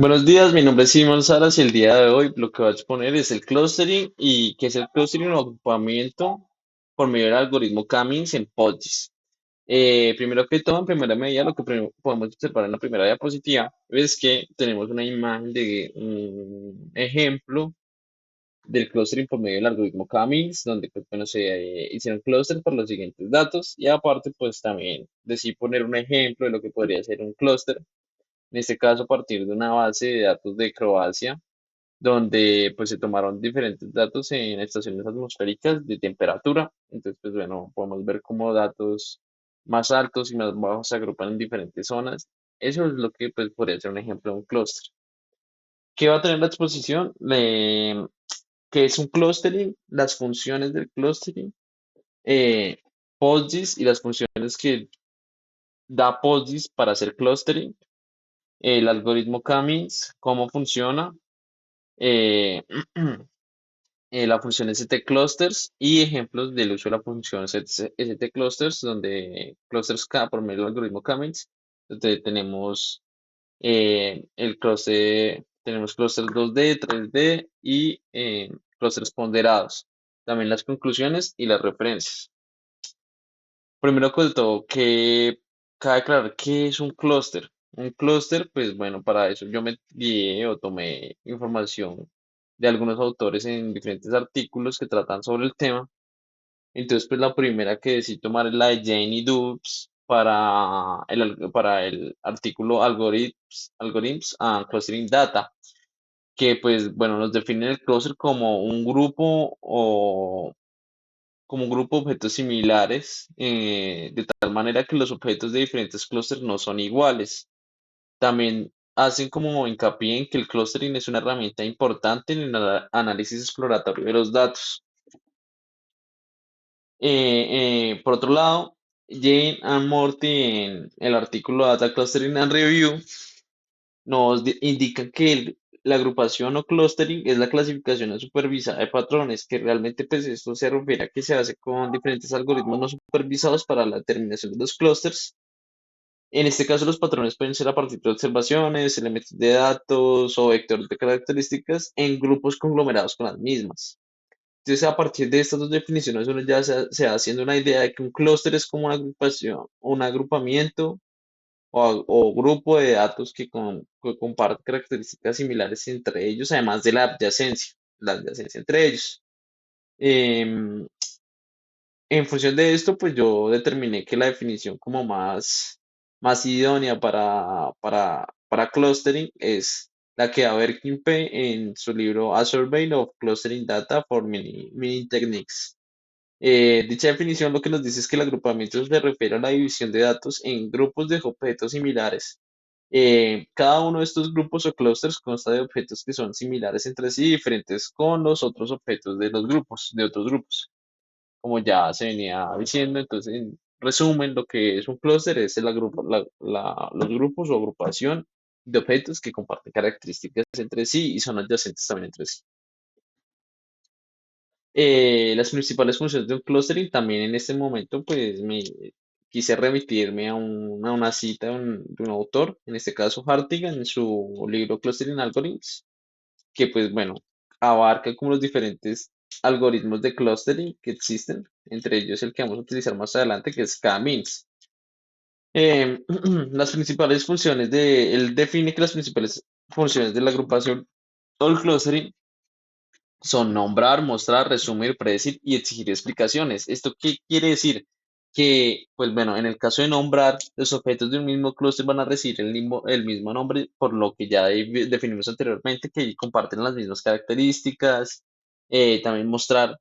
Buenos días, mi nombre es Simón Saras y el día de hoy lo que voy a exponer es el clustering y qué es el clustering o agrupamiento por medio del algoritmo Cummings en PostGIS. Primero que todo, en primera medida, lo que podemos observar en la primera diapositiva es que tenemos una imagen de un ejemplo del clustering por medio del algoritmo Cummings, donde pues, bueno, se hicieron clusters por los siguientes datos y aparte pues también decidí poner un ejemplo de lo que podría ser un clúster en este caso a partir de una base de datos de Croacia, donde pues se tomaron diferentes datos en estaciones atmosféricas de temperatura. Entonces, pues bueno, podemos ver cómo datos más altos y más bajos se agrupan en diferentes zonas. Eso es lo que pues podría ser un ejemplo de un clúster. ¿Qué va a tener la exposición? ¿Qué es un clustering? Las funciones del clustering, eh, PostGIS y las funciones que da PostGIS para hacer clustering, el algoritmo Cummings, cómo funciona, eh, la función ST-clusters y ejemplos del uso de la función ST-clusters, donde clusters K por medio del algoritmo Cummings, donde tenemos el cluster, tenemos clusters 2D, 3D y clusters ponderados. También las conclusiones y las referencias. Primero que todo, que cabe aclarar qué es un clúster. Un clúster, pues bueno, para eso yo me guié o tomé información de algunos autores en diferentes artículos que tratan sobre el tema. Entonces, pues la primera que decidí tomar es la de Jane y Dubs para el artículo Algorithms and Clustering Data, que pues bueno, nos define el clúster como un grupo de objetos similares, de tal manera que los objetos de diferentes clústeres no son iguales. También hacen como hincapié en que el clustering es una herramienta importante en el análisis exploratorio de los datos. Por otro lado, Jane and Morty en el artículo Data Clustering and Review indican que la agrupación o clustering es la clasificación no supervisada de patrones, que realmente pues esto se refiere a que se hace con diferentes algoritmos no supervisados para la determinación de los clusters. En este caso los patrones pueden ser a partir de observaciones, elementos de datos o vectores de características en grupos conglomerados con las mismas. Entonces, a partir de estas dos definiciones, uno ya se va haciendo una idea de que un clúster es como una agrupación, un agrupamiento o grupo de datos que comparten características similares entre ellos, además de la adyacencia entre ellos. Em, en función de esto, pues yo determiné que la definición como más idónea para clustering es la que da Berkin-P en su libro A Survey of Clustering Data for Mini Techniques. Dicha definición lo que nos dice es que el agrupamiento se refiere a la división de datos en grupos de objetos similares. Cada uno de estos grupos o clusters consta de objetos que son similares entre sí, diferentes con los otros objetos de los grupos, de otros grupos, como ya se venía diciendo. Entonces, en resumen, lo que es un clúster es los grupos o agrupación de objetos que comparten características entre sí y son adyacentes también entre sí. Las principales funciones de un clustering también en este momento, pues me quise remitirme a una cita de un autor, en este caso Hartigan, en su libro Clustering Algorithms, que pues bueno, abarca como los diferentes algoritmos de clustering que existen, entre ellos el que vamos a utilizar más adelante, que es K-means. Las principales funciones él define que las principales funciones de la agrupación o el clustering son nombrar, mostrar, resumir, predecir y exigir explicaciones. ¿Esto qué quiere decir? Que, pues bueno, en el caso de nombrar, los objetos de un mismo clúster van a recibir el mismo nombre, por lo que ya definimos anteriormente que comparten las mismas características. También mostrar,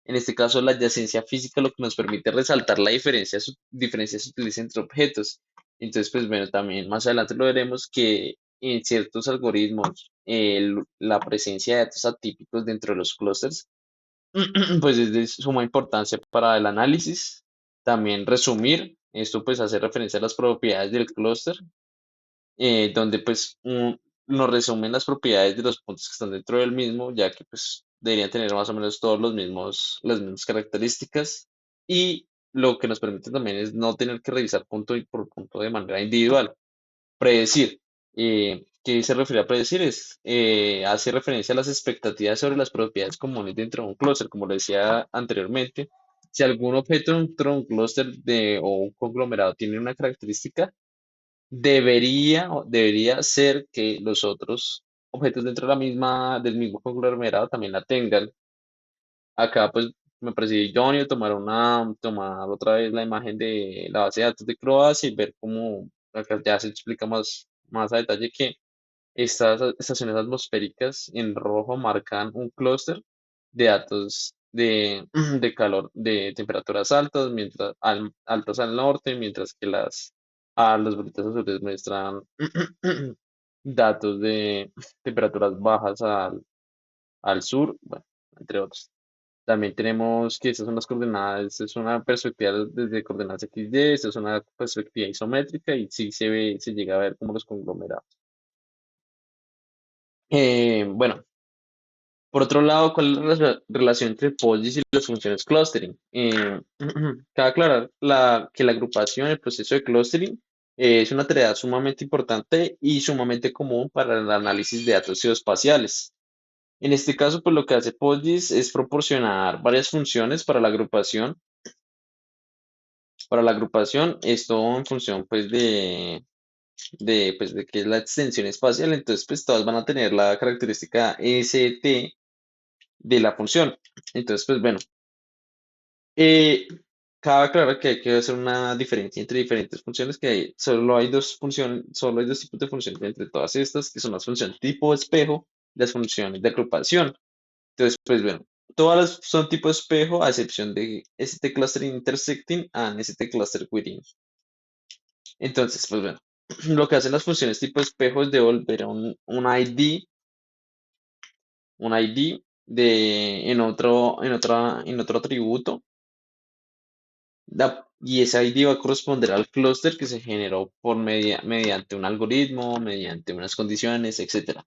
en este caso, la adyacencia física, lo que nos permite resaltar la diferencia sutil entre objetos. Entonces, pues bueno, también más adelante lo veremos que en ciertos algoritmos la presencia de datos atípicos dentro de los clústeres pues es de suma importancia para el análisis. También resumir, esto pues hace referencia a las propiedades del clúster, donde pues nos resumen las propiedades de los puntos que están dentro del mismo, ya que pues deberían tener más o menos todos las mismas características. Y lo que nos permite también es no tener que revisar punto por punto de manera individual. Predecir. ¿qué se refiere a predecir? Hace referencia a las expectativas sobre las propiedades comunes dentro de un clúster, como lo decía anteriormente. Si algún objeto dentro de un clúster o un conglomerado tiene una característica, debería ser que los otros objetos dentro de del mismo conglomerado también la tengan. Acá pues me pareció idóneo tomar otra vez la imagen de la base de datos de Croacia y ver cómo acá ya se explica más a detalle que estas estaciones atmosféricas en rojo marcan un clúster de datos de calor, de temperaturas altas, altas al norte, mientras que los bolitas azules muestran datos de temperaturas bajas al sur, bueno, entre otros. También tenemos que estas son las coordenadas, esta es una perspectiva desde coordenadas XY, esta es una perspectiva isométrica y sí se llega a ver como los conglomerados. Bueno, por otro lado, ¿cuál es la relación entre POSIX y las funciones clustering? Cabe aclarar que la agrupación, el proceso de clustering, es una tarea sumamente importante y sumamente común para el análisis de datos geoespaciales. En este caso, pues lo que hace POSIX es proporcionar varias funciones para la agrupación. Para la agrupación, esto en función pues de que es la extensión espacial, entonces pues todas van a tener la característica ST de la función. Entonces, pues bueno, eh, cabe aclarar que hay que hacer una diferencia entre diferentes funciones, solo hay dos funciones, solo hay dos tipos de funciones entre todas estas, que son las funciones tipo espejo y las funciones de agrupación. Entonces, pues bueno, todas son tipo espejo a excepción de ST clustering intersecting and ST cluster within. Entonces, pues bueno, lo que hacen las funciones tipo espejo es devolver un ID en otro atributo. Y ese ID va a corresponder al clúster que se generó mediante un algoritmo, mediante unas condiciones, etcétera.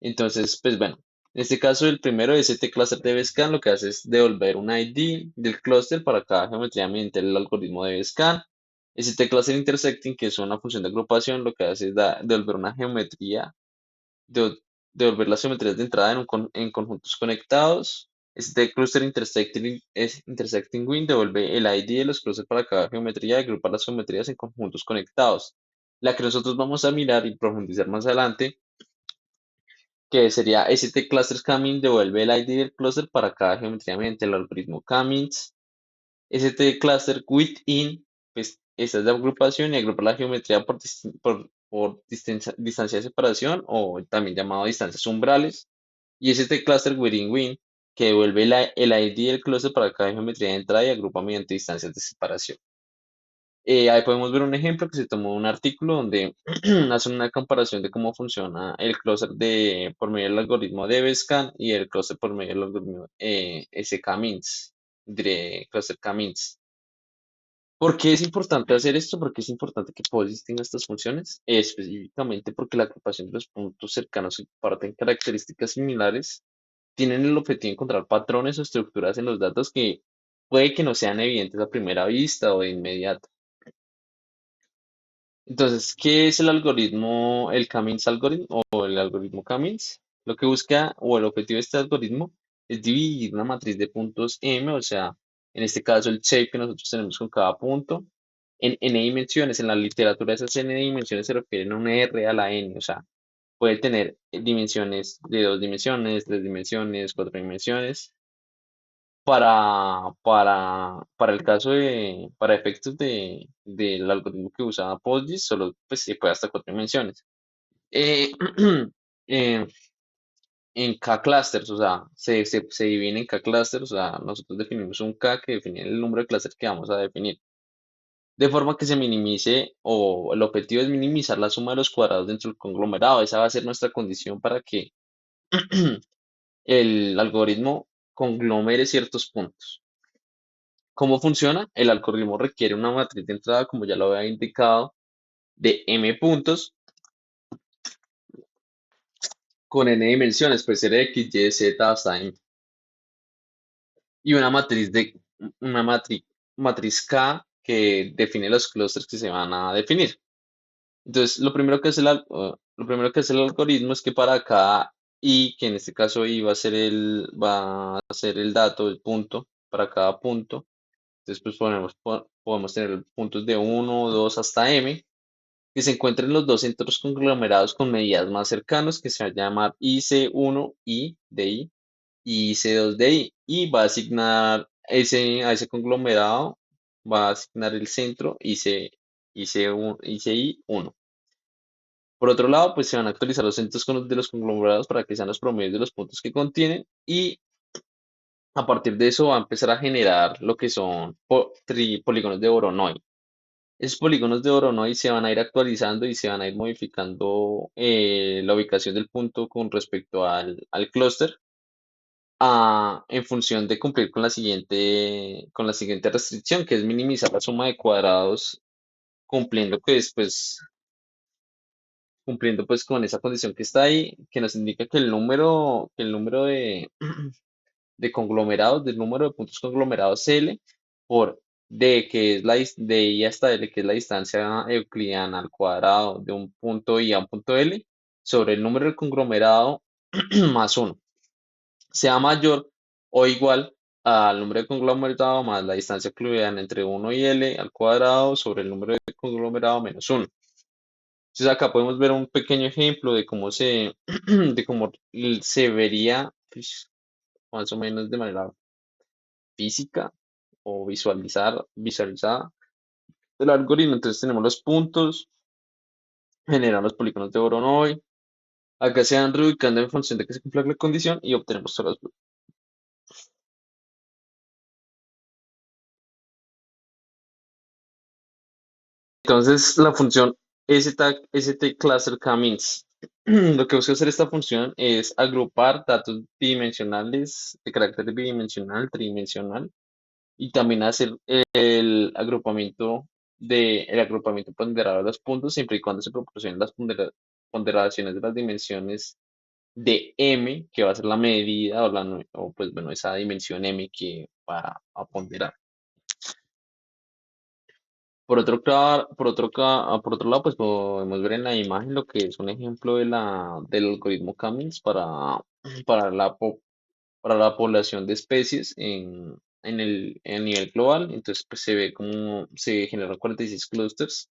Entonces, pues bueno, en este caso el primero es este cluster de Vscan, lo que hace es devolver un ID del clúster para cada geometría mediante el algoritmo de Vscan. Este cluster intersecting, que es una función de agrupación, lo que hace es devolver una geometría de, devolver las geometrías de entrada en conjuntos conectados. Este cluster intersecting win devuelve el ID de los clústeres para cada geometría y agrupa las geometrías en conjuntos conectados. La que nosotros vamos a mirar y profundizar más adelante, que sería ST clusters Camin devuelve el ID del clúster para cada geometría mediante el algoritmo Camins. ST cluster within, pues esta es la agrupación y agrupa la geometría por distancia de separación o también llamado distancias umbrales. Y es este cluster within win que devuelve el ID del clúster para cada geometría de entrada y agrupa mediante distancias de separación. Ahí podemos ver un ejemplo que se tomó de un artículo donde hacen una comparación de cómo funciona el clúster por medio del algoritmo de Vscan y el clúster por medio del algoritmo SK-Means, de cluster K-Means. ¿Por qué es importante hacer esto? Porque es importante que POSIX tenga estas funciones, específicamente porque la agrupación de los puntos cercanos que comparten características similares tienen el objetivo de encontrar patrones o estructuras en los datos que puede que no sean evidentes a primera vista o de inmediato. Entonces, ¿qué es el algoritmo, el Cummings algoritmo o el algoritmo Cummings? Lo que busca o el objetivo de este algoritmo es dividir una matriz de puntos M, o sea, en este caso el shape que nosotros tenemos con cada punto, en n dimensiones. En la literatura esas n dimensiones se refieren a una R a la n, o sea, puede tener dimensiones de 2 dimensiones, 3 dimensiones, 4 dimensiones. Para el caso para efectos del algoritmo que usaba PostGIS, solo pues, se puede hasta 4 dimensiones. Eh, eh, en K-clusters, o sea, se dividen en K-clusters, o sea, nosotros definimos un K que define el número de clusters que vamos a definir. De forma que se minimice, o el objetivo es minimizar la suma de los cuadrados dentro del conglomerado. Esa va a ser nuestra condición para que el algoritmo conglomere ciertos puntos. ¿Cómo funciona? El algoritmo requiere una matriz de entrada, como ya lo había indicado, de m puntos con n dimensiones, puede ser x, y, z hasta n. Y una matriz K que define los clústeres que se van a definir. Entonces, lo primero que hace lo primero que hace el algoritmo es que para cada i, que en este caso i va a ser el dato, el punto, para cada punto, entonces pues podemos tener puntos de uno 2 hasta m, que se encuentren los dos centros conglomerados con medidas más cercanos, que se va a llamar IC1 I de I y IC2 de I, y va a asignar a ese conglomerado, va a asignar el centro IC1, ICI1. Por otro lado, pues se van a actualizar los centros de los conglomerados para que sean los promedios de los puntos que contienen, y a partir de eso va a empezar a generar lo que son polígonos de Voronoi. Esos polígonos de Voronoi se van a ir actualizando y se van a ir modificando la ubicación del punto con respecto al clúster, en función de cumplir con la siguiente restricción, que es minimizar la suma de cuadrados, cumpliendo que después cumpliendo pues con esa condición que está ahí, que nos indica que el número de conglomerados, del número de puntos conglomerados L por D, que es de I hasta L, que es la distancia euclidiana al cuadrado de un punto I a un punto L, sobre el número del conglomerado más uno, sea mayor o igual al número de conglomerado más la distancia euclidiana entre uno y L al cuadrado sobre el número de conglomerado menos uno. Entonces acá podemos ver un pequeño ejemplo de cómo se vería, pues, más o menos de manera física o visualizada el algoritmo. Entonces tenemos los puntos, generan los polígonos de Voronoi, acá se van reubicando en función de que se cumpla la condición y obtenemos todas las. Entonces la función cluster k-means, lo que busca hacer esta función es agrupar datos bidimensionales de carácter bidimensional, tridimensional, y también hacer el agrupamiento ponderado de los puntos, siempre y cuando se proporcionen las ponderaciones de las dimensiones de m, que va a ser la medida o pues bueno, esa dimensión m que va a ponderar. Por otro lado, pues podemos ver en la imagen lo que es un ejemplo del algoritmo Cummings para la población de especies en nivel global. Entonces, pues se ve cómo se generan 46 clústeres.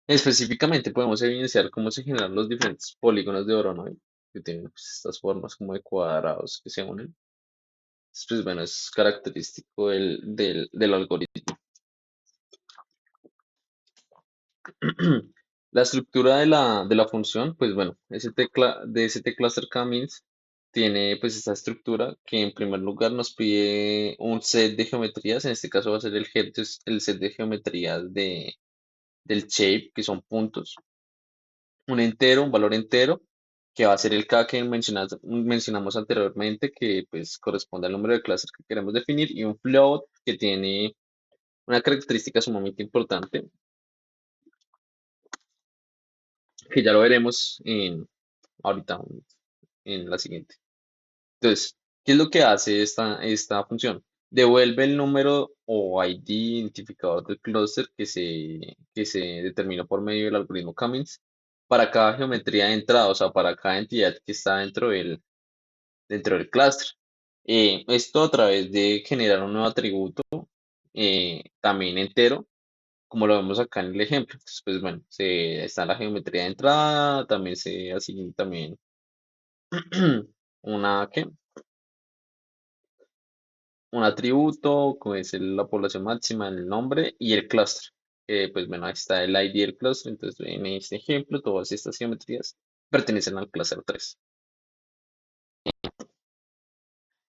Específicamente podemos evidenciar cómo se generan los diferentes polígonos de Voronoi, que tienen pues, estas formas como de cuadrados que se unen. Entonces, pues bueno, es característico del algoritmo. La estructura de la función, pues bueno, st cluster k-means tiene pues esta estructura que en primer lugar nos pide un set de geometrías. En este caso va a ser el set de geometrías del shape, que son puntos, un valor entero, que va a ser el k que mencionamos anteriormente, que pues corresponde al número de clusters que queremos definir, y un float que tiene una característica sumamente importante, que ya lo veremos ahorita en la siguiente. Entonces, ¿qué es lo que hace esta función? Devuelve el número o ID identificador del clúster que se determinó por medio del algoritmo Cummings para cada geometría de entrada, o sea, para cada entidad que está dentro del clúster. Esto a través de generar un nuevo atributo, también entero, como lo vemos acá en el ejemplo. Entonces, pues bueno, está la geometría de entrada, también se asigna también una, ¿qué? Un atributo, que es la población máxima, el nombre y el clúster. Pues bueno, ahí está el ID del clúster. Entonces, en este ejemplo, todas estas geometrías pertenecen al clúster 3.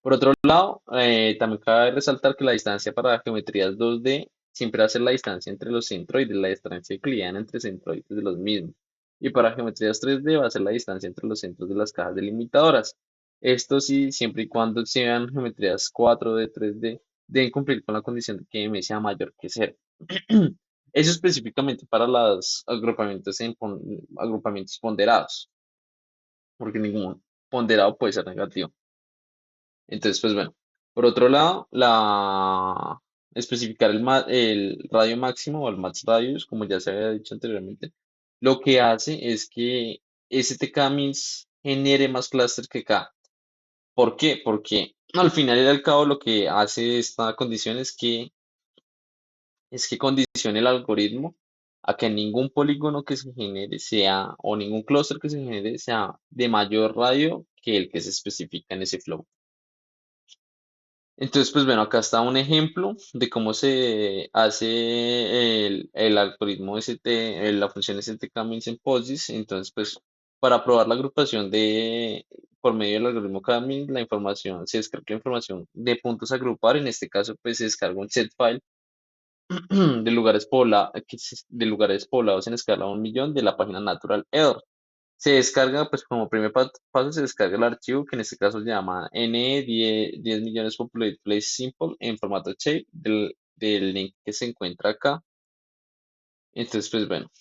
Por otro lado, también cabe resaltar que la distancia para geometrías 2D siempre va a ser la distancia entre los centroides, la distancia euclidiana entre centroides de los mismos. Y para geometrías 3D va a ser la distancia entre los centros de las cajas delimitadoras. Esto sí, siempre y cuando sean geometrías 4D, 3D, deben cumplir con la condición de que m sea mayor que cero. Eso específicamente para los agrupamientos ponderados, porque ningún ponderado puede ser negativo. Entonces, pues bueno, por otro lado, especificar el radio máximo o el max radius, como ya se había dicho anteriormente, lo que hace es que STK-Means genere más clusters que K. ¿Por qué? Porque al final y al cabo lo que hace esta condición es que condicione el algoritmo a que ningún polígono que se genere sea, o ningún clúster que se genere sea de mayor radio que el que se especifica en ese flow. Entonces, pues bueno, acá está un ejemplo de cómo se hace el algoritmo ST, la función ST-K-means en POSIX. Entonces, pues para probar la agrupación por medio del algoritmo K-means, la información, se descarga la información de puntos a agrupar. En este caso, pues se descarga un set file de lugares poblados en escala 1.000.000 de la página Natural Error. Se descarga, pues como primer paso, se descarga el archivo que en este caso se llama NE10 millones populate place simple en formato shape del link que se encuentra acá. Entonces, pues bueno,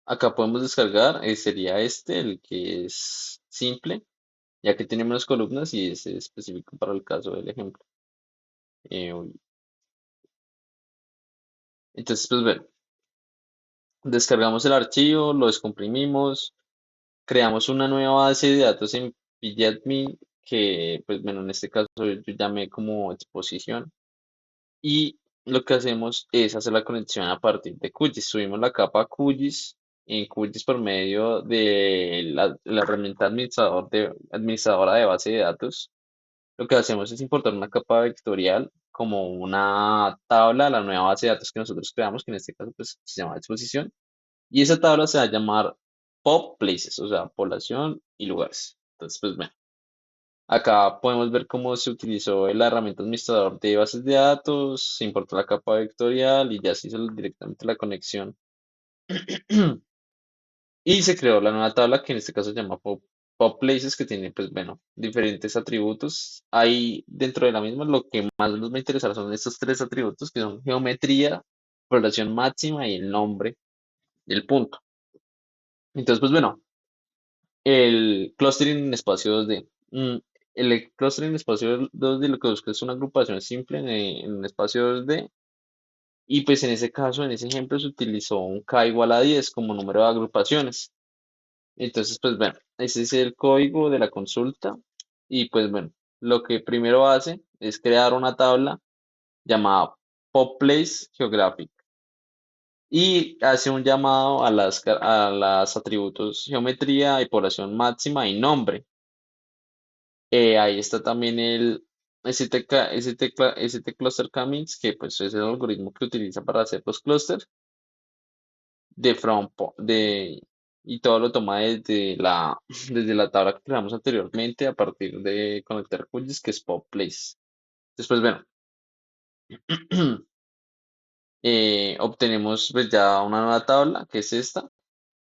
acá podemos descargar, sería este, el que es simple, ya que tiene menos columnas y es específico para el caso del ejemplo. Uy. Entonces, pues bueno, descargamos el archivo, lo descomprimimos, creamos una nueva base de datos en pgadmin que, pues bueno, en este caso yo llamé como exposición y lo que hacemos es hacer la conexión a partir de QGIS. Subimos la capa QGIS en QGIS por medio de la herramienta administradora de base de datos. Lo que hacemos es importar una capa vectorial como una tabla a la nueva base de datos que nosotros creamos, que en este caso pues, se llama exposición. Y esa tabla se va a llamar Pop Places, o sea, población y lugares. Entonces, pues bueno, acá podemos ver cómo se utilizó la herramienta administrador de bases de datos, se importó la capa vectorial y ya se hizo directamente la conexión. Y se creó la nueva tabla que en este caso se llama Pop Places, que tiene, pues bueno, diferentes atributos. Ahí dentro de la misma, lo que más nos va a interesar son estos tres atributos que son geometría, población máxima y el nombre del punto. Entonces, pues bueno, el clustering en espacio 2D. El clustering en espacio 2D lo que busca es una agrupación simple en un espacio 2D. Y pues en ese caso, en ese ejemplo, se utilizó un K igual a 10 como número de agrupaciones. Entonces, pues bueno, ese es el código de la consulta. Y pues bueno, lo que primero hace es crear una tabla llamada PopPlace Geographic. Y hace un llamado a las atributos geometría y población máxima y nombre. Ahí está también el ST Cluster Camins, que pues es el algoritmo que utiliza para hacer los clusters y todo lo toma desde la tabla que creamos anteriormente a partir de conectar QGIS, que es PopPlace. Después, bueno, obtenemos pues ya una nueva tabla, que es esta,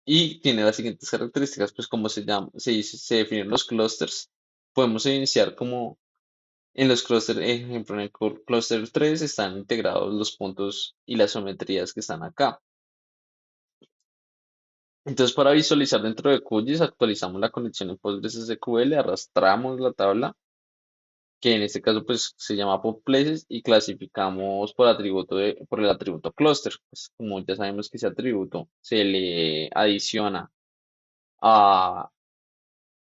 y tiene las siguientes características, pues como se definen los clusters. Podemos iniciar como en los clústeres, ejemplo, en el clúster 3 están integrados los puntos y las geometrías que están acá. Entonces, para visualizar dentro de QGIS, actualizamos la conexión en PostgreSQL, arrastramos la tabla, que en este caso pues se llama PopPlaces, y clasificamos por el atributo cluster. Pues, como ya sabemos que ese atributo se le adiciona a,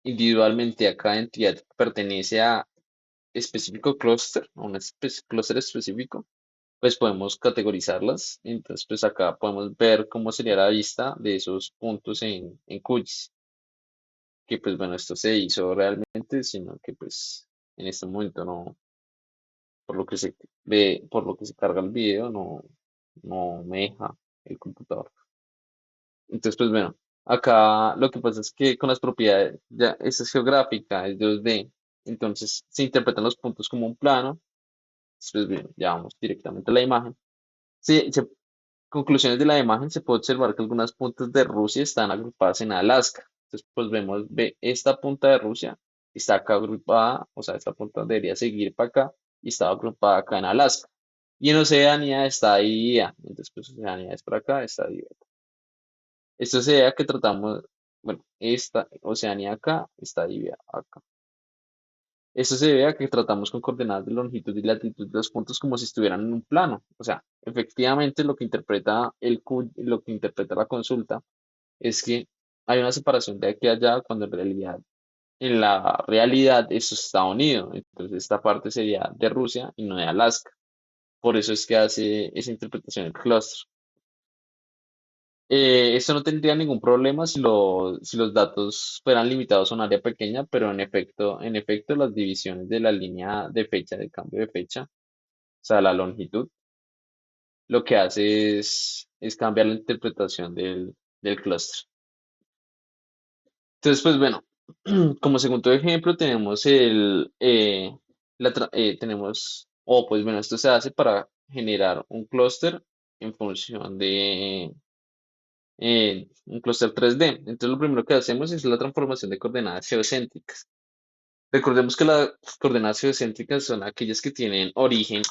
individualmente a cada entidad que pertenece a específico clúster, a un clúster específico, pues podemos categorizarlas. Entonces, pues acá podemos ver cómo sería la vista de esos puntos en QGIS. Que pues bueno, esto se hizo realmente, sino que pues en este momento no, por lo que se ve, por lo que se carga el video, no me deja el computador. Entonces, pues bueno, acá lo que pasa es que con las propiedades, ya esta es geográfica, es 2D, entonces se interpretan los puntos como un plano. Después, bien, ya vamos directamente a la imagen. Sí, conclusiones de la imagen, se puede observar que algunas puntas de Rusia están agrupadas en Alaska. Entonces, pues ve esta punta de Rusia está acá agrupada, o sea, esta punta debería seguir para acá y está agrupada acá en Alaska. Y en Oceanía está dividida. Entonces, pues Oceanía es por acá, está dividida. Esto se da que tratamos, bueno, esta Oceanía acá está dividida acá. Esto se debe a que tratamos con coordenadas de longitud y latitud de los puntos como si estuvieran en un plano. O sea, efectivamente lo que interpreta lo que interpreta la consulta es que hay una separación de aquí a allá cuando en la realidad eso está unido. Entonces esta parte sería de Rusia y no de Alaska. Por eso es que hace esa interpretación el clúster. Esto no tendría ningún problema si los datos fueran limitados a un área pequeña, pero en efecto, las divisiones de la línea de fecha, de cambio de fecha, o sea, la longitud, lo que hace es cambiar la interpretación del clúster. Entonces, pues bueno, como segundo ejemplo tenemos o pues bueno, esto se hace para generar un clúster en función de un clúster 3D. Entonces, lo primero que hacemos es la transformación de coordenadas geocéntricas. Recordemos que las coordenadas geocéntricas son aquellas que tienen origen,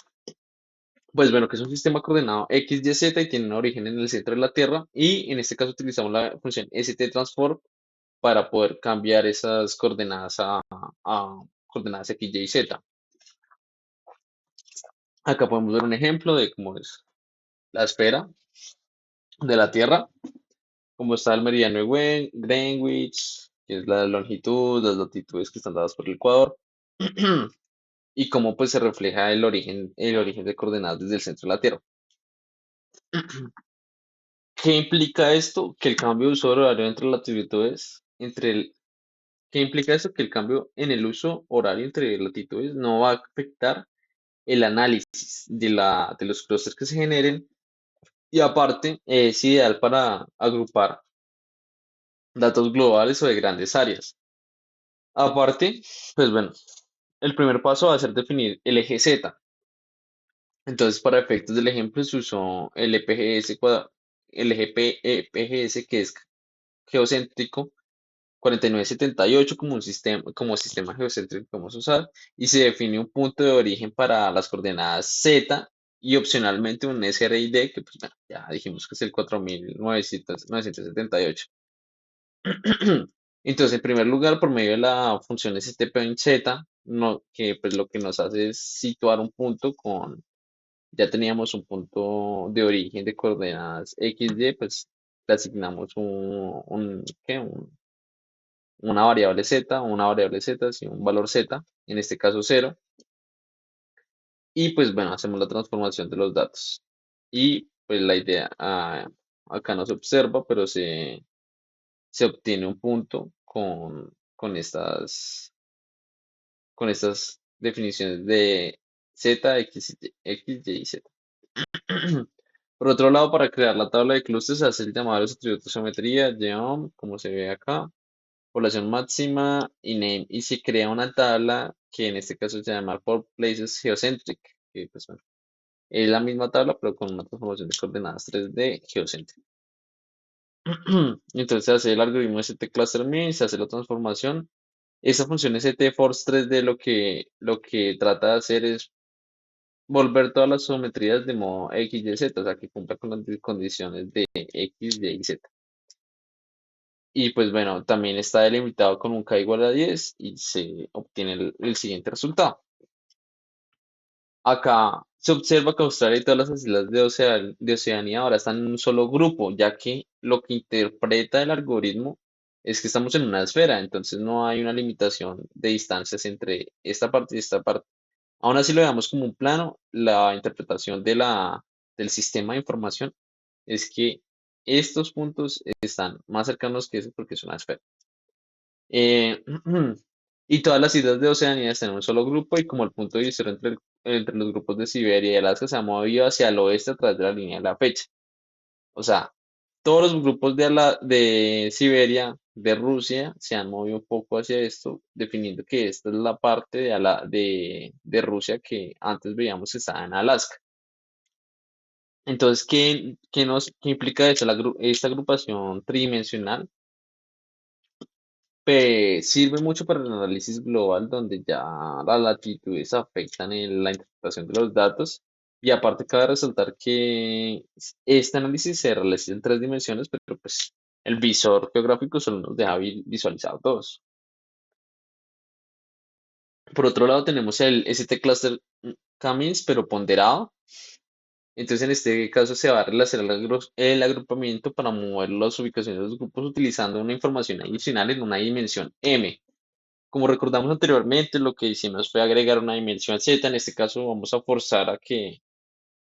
pues bueno, que es un sistema coordenado X, Y, Z y tienen origen en el centro de la Tierra. Y en este caso utilizamos la función ST-transform para poder cambiar esas coordenadas a coordenadas X, Y y Z. Acá podemos ver un ejemplo de cómo es la esfera de la Tierra, cómo está el meridiano de Greenwich, que es la longitud, las latitudes que están dadas por el Ecuador, y cómo pues se refleja el origen de coordenadas desde el centro de la Tierra. ¿Qué implica esto? Que el cambio de uso horario entre latitudes, ¿qué implica esto? Que el cambio en el uso horario entre latitudes no va a afectar el análisis de los clústeres que se generen, y aparte es ideal para agrupar datos globales o de grandes áreas. Aparte, pues bueno, el primer paso va a ser definir el eje Z. Entonces, para efectos del ejemplo, se usó el EPGS, el eje EPGS, que es geocéntrico 4978 como como sistema geocéntrico que vamos a usar, y se define un punto de origen para las coordenadas Z y opcionalmente un SRID, que pues bueno, ya dijimos que es el 4978. Entonces, en primer lugar, por medio de la función STPointZ, no, que pues lo que nos hace es situar un punto ya teníamos un punto de origen de coordenadas XY, pues le asignamos una variable Z, sí, un valor Z, en este caso cero, y pues bueno, hacemos la transformación de los datos. Y pues la idea, acá no se observa, pero se obtiene un punto con estas definiciones de Z, X, Y y Z. Por otro lado, para crear la tabla de clústeres se hace el llamado a los atributos de geometría, geom, como se ve acá, población máxima y name, y se crea una tabla que en este caso se llama por places geocentric, que pues bueno, es la misma tabla pero con una transformación de coordenadas 3D geocentric. Entonces se hace el algoritmo ST cluster min, se hace la transformación. Esta función ST force 3D lo que trata de hacer es volver todas las geometrías de modo X, Y, Z, o sea que cumpla con las condiciones de X, Y y Z. Y pues bueno, también está delimitado con un k igual a 10 y se obtiene el siguiente resultado. Acá se observa que Australia y todas las islas de Oceanía ahora están en un solo grupo, ya que lo que interpreta el algoritmo es que estamos en una esfera, entonces no hay una limitación de distancias entre esta parte y esta parte. Aún así lo veamos como un plano, la interpretación del sistema de información es que estos puntos están más cercanos que eso porque es una esfera. Eh, y todas las islas de Oceanía están en un solo grupo y como el punto de divisor entre los grupos de Siberia y Alaska se ha movido hacia el oeste a través de la línea de la fecha. O sea, todos los grupos de Siberia, de Rusia, se han movido un poco hacia esto, definiendo que esta es la parte de Rusia que antes veíamos que estaba en Alaska. Entonces, ¿qué implica eso? Esta agrupación tridimensional sirve mucho para el análisis global, donde ya las latitudes afectan en la interpretación de los datos. Y aparte, cabe resaltar que este análisis se realiza en tres dimensiones, pero pues el visor geográfico solo nos deja visualizar dos. Por otro lado, tenemos el ST Cluster K-means, pero ponderado. Entonces, en este caso, se va a relacionar el agrupamiento para mover las ubicaciones de los grupos utilizando una información adicional en una dimensión M. Como recordamos anteriormente, lo que hicimos fue agregar una dimensión Z. En este caso, vamos a forzar a que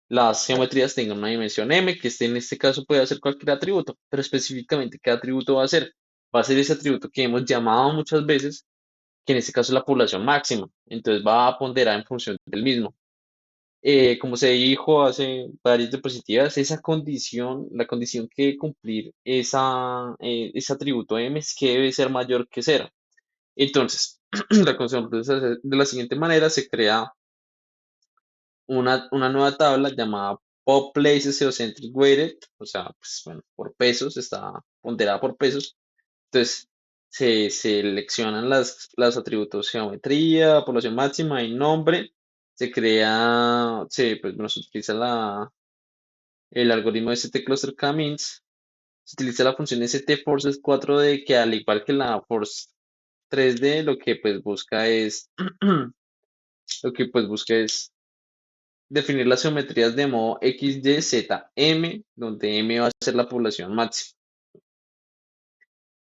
las geometrías tengan una dimensión M, que en este caso puede ser cualquier atributo, pero específicamente, ¿qué atributo va a ser? Va a ser ese atributo que hemos llamado muchas veces, que en este caso es la población máxima. Entonces va a ponderar en función del mismo. Como se dijo hace varias diapositivas, esa condición, la condición que debe cumplir ese atributo M es que debe ser mayor que cero. Entonces, la condición se hace de la siguiente manera: se crea una nueva tabla llamada Pop Places Geocentric Weighted, o sea, pues bueno, por pesos, está ponderada por pesos. Entonces, se seleccionan los atributos geometría, población máxima y nombre. Pues, bueno, se utiliza el algoritmo ST Cluster K-means. Se utiliza la función ST Forces 4D, que al igual que la Force 3D, lo que pues busca es definir las geometrías de modo X, Y, Z, M, donde M va a ser la población máxima.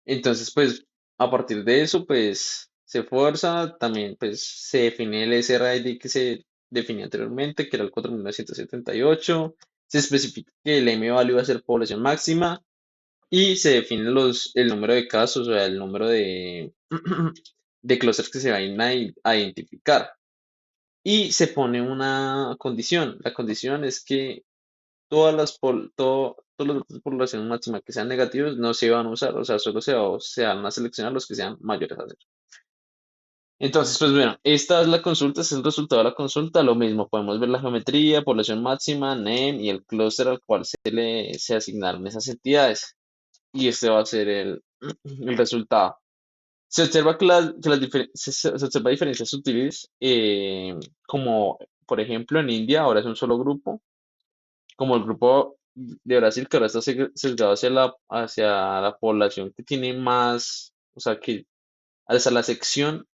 Entonces, pues, a partir de eso, pues, se fuerza, también, pues, se define el SRID que se definía anteriormente, que era el 4978. Se especifica que el M value va a ser población máxima y se define el número de casos, o sea, el número de clusters que se van a identificar. Y se pone una condición. La condición es que todos los datos de población máxima que sean negativos no se van a usar, o sea, solo se van a seleccionar los que sean mayores a cero. Entonces, pues bueno, esta es la consulta, este es el resultado de la consulta. Lo mismo, podemos ver la geometría, población máxima, NEM y el clúster al cual se asignaron esas entidades. Y este va a ser el resultado. Se observa se observa diferencias sutiles, como por ejemplo en India ahora es un solo grupo, como el grupo de Brasil, que ahora está sesgado hacia la población que tiene más, o sea, que hacia la sección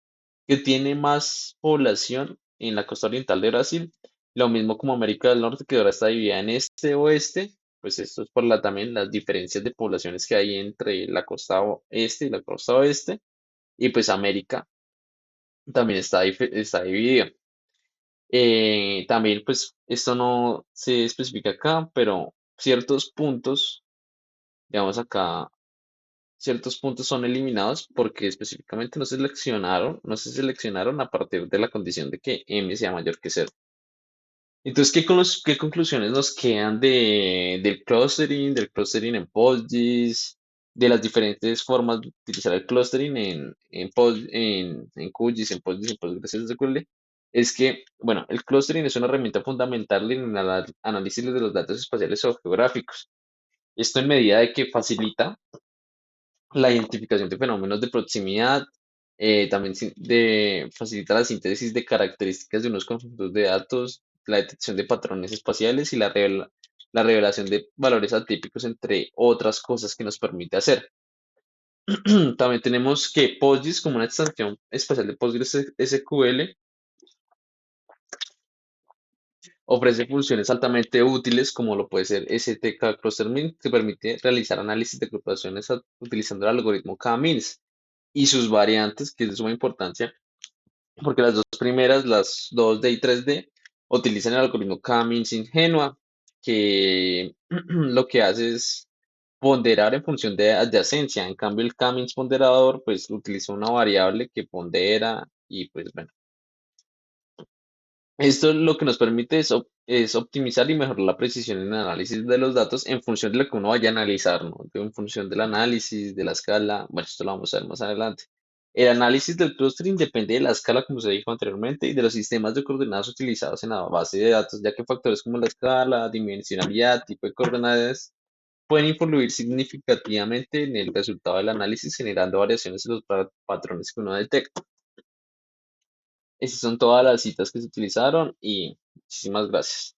que tiene más población en la costa oriental de Brasil. Lo mismo como América del Norte, que ahora está dividida en este-oeste. Pues esto es por también las diferencias de poblaciones que hay entre la costa este y la costa oeste. Y pues América también está dividida. También, pues, esto no se especifica acá, pero digamos acá, ciertos puntos son eliminados porque específicamente no se seleccionaron a partir de la condición de que m sea mayor que cero. Entonces, ¿qué conclusiones nos quedan del clustering en PostGIS, de las diferentes formas de utilizar el clustering en QGIS, en PostGIS, en PostgreSQL? Es que, bueno, el clustering es una herramienta fundamental en el análisis de los datos espaciales o geográficos. Esto en medida de que facilita la identificación de fenómenos de proximidad, también facilita la síntesis de características de unos conjuntos de datos, la detección de patrones espaciales y la revelación de valores atípicos, entre otras cosas que nos permite hacer. También tenemos que PostGIS, como una extensión espacial de PostgreSQL, ofrece funciones altamente útiles, como lo puede ser STK Clustermin, que permite realizar análisis de agrupaciones utilizando el algoritmo K-means y sus variantes, que es de suma importancia, porque las dos primeras, las 2D y 3D, utilizan el algoritmo K-means ingenua, que lo que hace es ponderar en función de adyacencia. En cambio, el K-means ponderador, pues utiliza una variable que pondera y pues bueno. Esto lo que nos permite es optimizar y mejorar la precisión en el análisis de los datos en función de lo que uno vaya a analizar, ¿no? En función del análisis, de la escala. Bueno, esto lo vamos a ver más adelante. El análisis del clustering depende de la escala, como se dijo anteriormente, y de los sistemas de coordenadas utilizados en la base de datos, ya que factores como la escala, dimensionalidad, tipo de coordenadas pueden influir significativamente en el resultado del análisis, generando variaciones en los patrones que uno detecta. Esas son todas las citas que se utilizaron y muchísimas gracias.